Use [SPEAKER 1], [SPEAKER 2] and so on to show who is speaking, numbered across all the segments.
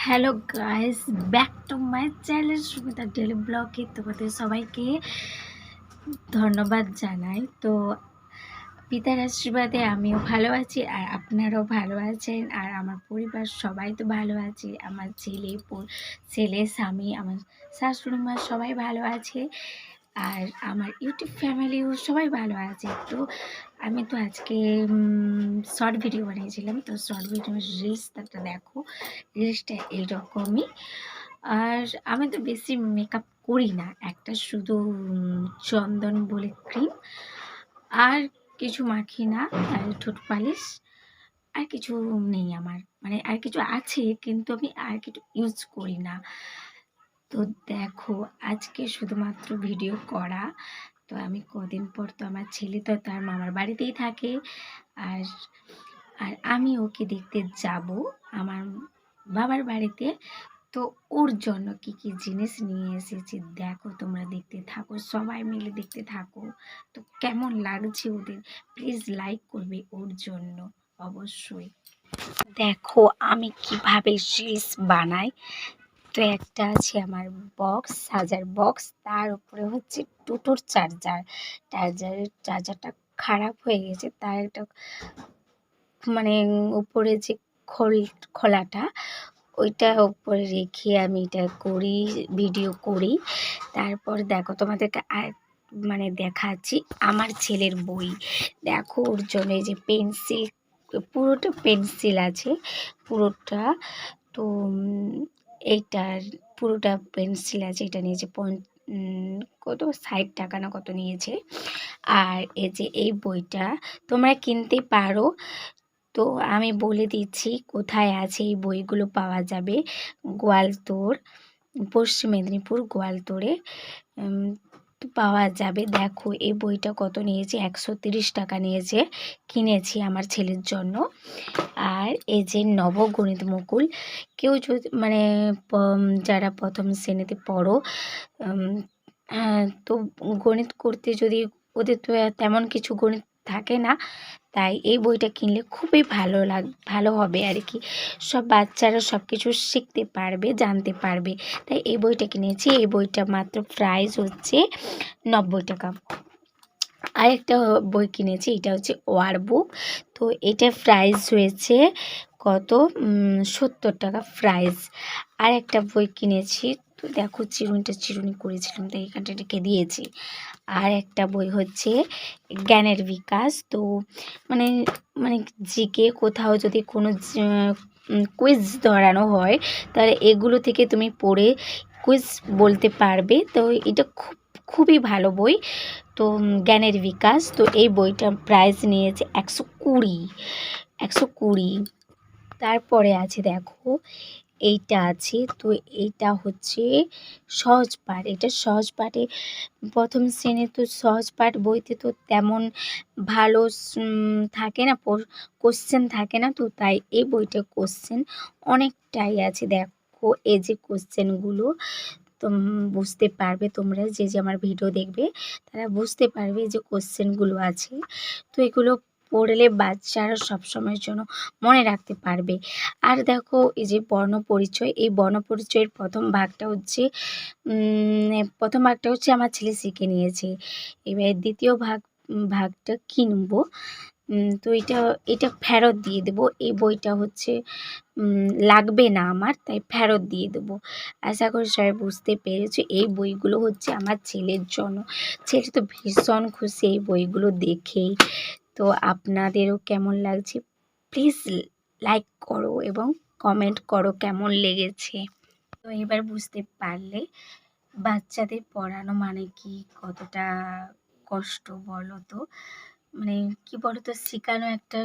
[SPEAKER 1] Hello guys, back to my channel Sumita daily ব্লগে তোমাদের সবাইকে ধন্যবাদ জানাই। তো পিতার আশীর্বাদে আমিও ভালো আছি আর আপনারাও ভালো আছেন আর আমার পরিবার সবাই তো ভালো আছে। আমার ছেলে স্বামী, আমার শাশুড়ি মা সবাই ভালো আছে আর আমার ইউটিউব ফ্যামিলিও সবাই ভালো আছে। তো আমি তো আজকে শর্ট ভিডিও বানিয়েছিলাম, তো শর্ট ভিডিও রিলসটা দেখো। রিলসটা এইরকমই। আর আমি তো বেশি মেকআপ করি না, একটা শুধু চন্দন বলে ক্রিম আর কিছু মাখি না, আর ঠোঁট পালিশ আর কিছু নেই আমার, মানে আর কিছু আছে কিন্তু আমি আর কিছু ইউজ করি না। তো দেখো আজকে শুধুমাত্র ভিডিও করা। তো আমি কদিন পর তো আমার ছেলে তো তার মামার বাড়িতেই থাকে আর আর আমি ওকে দেখতে যাব আমার বাবার বাড়িতে। তো ওর জন্য কি কি জিনিস নিয়ে এসেছি দেখো, তোমরা দেখতে থাকো, সবাই মিলে দেখতে থাকো। তো কেমন লাগছে ওদের প্লিজ লাইক করবে ওর জন্য অবশ্যই। দেখো আমি কিভাবে রিলস বানাই। তো একটা আছে আমার বক্স, সাজার বক্স, তার উপরে হচ্ছে দুটোর চার্জারটা খারাপ হয়ে গেছে, তার একটা মানে উপরে যে খোলাটা ওইটা উপরে রেখে আমি এটা করি, ভিডিও করি। তারপর দেখো তোমাদেরকে আর মানে দেখাচ্ছি আমার ছেলের বই। দেখো ওর জন্য এই যে পেন্সিল, পুরোটা পেন্সিল আছে পুরোটা। তো এইটার পুরোটা পেন্সিল আছে, এটা নিয়েছে কত 60 টাকা না কত নিয়েছে। আর এই যে এই বইটা তোমরা কিনতে পারো। তো আমি বলে দিচ্ছি কোথায় আছে এই বইগুলো পাওয়া যাবে। গোয়ালতোড়, পশ্চিম মেদিনীপুর গোয়ালতোড়ে পাওয়া যাবে। দেখো এই বইটা কত নিয়েছে, 130 টাকা নিয়েছে, কিনেছি আমার ছেলের জন্য। আর এই যে নবগণিত মুকুল, কেউ যদি মানে যারা প্রথম শ্রেণীতে পড়ো, তো গণিত করতে যদি ওদের তো তেমন কিছু গণিত থাকে না, তাই এই বইটা কিনলে খুবই ভালো হবে আর কি। সব বাচ্চারা সব কিছু শিখতে পারবে, জানতে পারবে, তাই এই বইটা কিনেছি। এই বইটা মাত্র প্রাইস হচ্ছে 90 টাকা। আরেকটা বই কিনেছি, এটা হচ্ছে ওয়ার বুক। তো এটা প্রাইস হয়েছে কত 70 টাকা প্রাইস। আর একটা বই কিনেছি, তো দেখো চিরুনি করেছিলাম তাই এখানটা রেখে দিয়েছি। আর একটা বই হচ্ছে জ্ঞানের বিকাশ। তো মানে মানে জিকে কোথাও যদি কোনো কুইজ ধরানো হয় তাহলে এগুলো থেকে তুমি পড়ে কুইজ বলতে পারবে। তো এটা খুবই ভালো বই। তো জ্ঞানের বিকাশ, তো এই বইটার প্রাইস নিয়েছে 120। তারপরে আছে দেখো এইটা আছে, তো এইটা হচ্ছে সহজ পাঠ। এটা সহজ পাঠে প্রথম শ্রেণী, তো সহজ পাঠ বইতে তো তেমন ভালো থাকে না, কোশ্চেন থাকে না, তো তাই এই বইটা কোশ্চেন অনেকটাই আছে। দেখো এই যে কোশ্চেনগুলো তো বুঝতে পারবে তোমরা, যে আমার ভিডিও দেখবে তারা বুঝতে পারবে যে কোশ্চেনগুলো আছে। তো এগুলো পড়লে বাচ্চারা সবসময়ের জন্য মনে রাখতে পারবে। আর দেখো এই যে বর্ণপরিচয়, এই বর্ণপরিচয়ের প্রথম ভাগটা হচ্ছে আমার ছেলে শিখে নিয়েছে। এবার দ্বিতীয় ভাগটা কিনবো। তো এটা ফেরত দিয়ে দেবো। এই বইটা হচ্ছে লাগবে না আমার, তাই ফেরত দিয়ে দেবো। আশা করি সবাই বুঝতে পেরেছো। এই বইগুলো হচ্ছে আমার ছেলের জন্য। ছেলে তো ভীষণ খুশি এই বইগুলো দেখেই। তো আপনাদেরও কেমন লাগছে প্লিজ লাইক করো এবং কমেন্ট করো কেমন লেগেছে। তো এবার বুঝতে পারলে বাচ্চাদের পড়ানো মানে কি কতটা কষ্ট বলো তো। মানে কি বলো তো, শেখানো একটা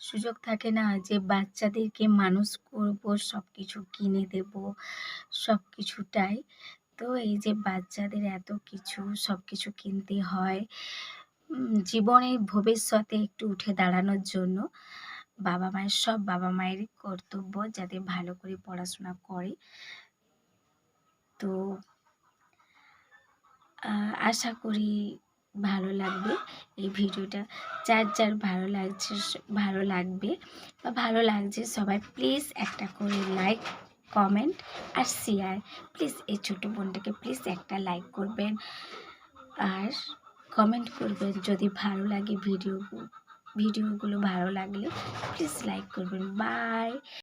[SPEAKER 1] সুযোগ থাকে না, যে বাচ্চাদেরকে মানুষ করবো, সব কিছু কিনে দেব সব কিছুটাই। তো এই যে বাচ্চাদের এত কিছু সব কিছু কিনতে হয় জীবনে ভবিষ্যতে একটু উঠে দাঁড়ানোর জন্য। বাবা মায়েরই কর্তব্য যাতে ভালো করে পড়াশোনা করে। তো আশা করি ভালো লাগবে এই ভিডিওটা। যার ভালো লাগবে বা ভালো লাগছে সবাই প্লিজ একটা করে লাইক কমেন্ট আর শেয়ার। প্লিজ এই ছোটো বোনটাকে প্লিজ একটা লাইক করবেন আর কমেন্ট করবেন যদি ভালো লাগে ভিডিওগুলো ভালো লাগলে প্লিজ লাইক করবেন। বাই।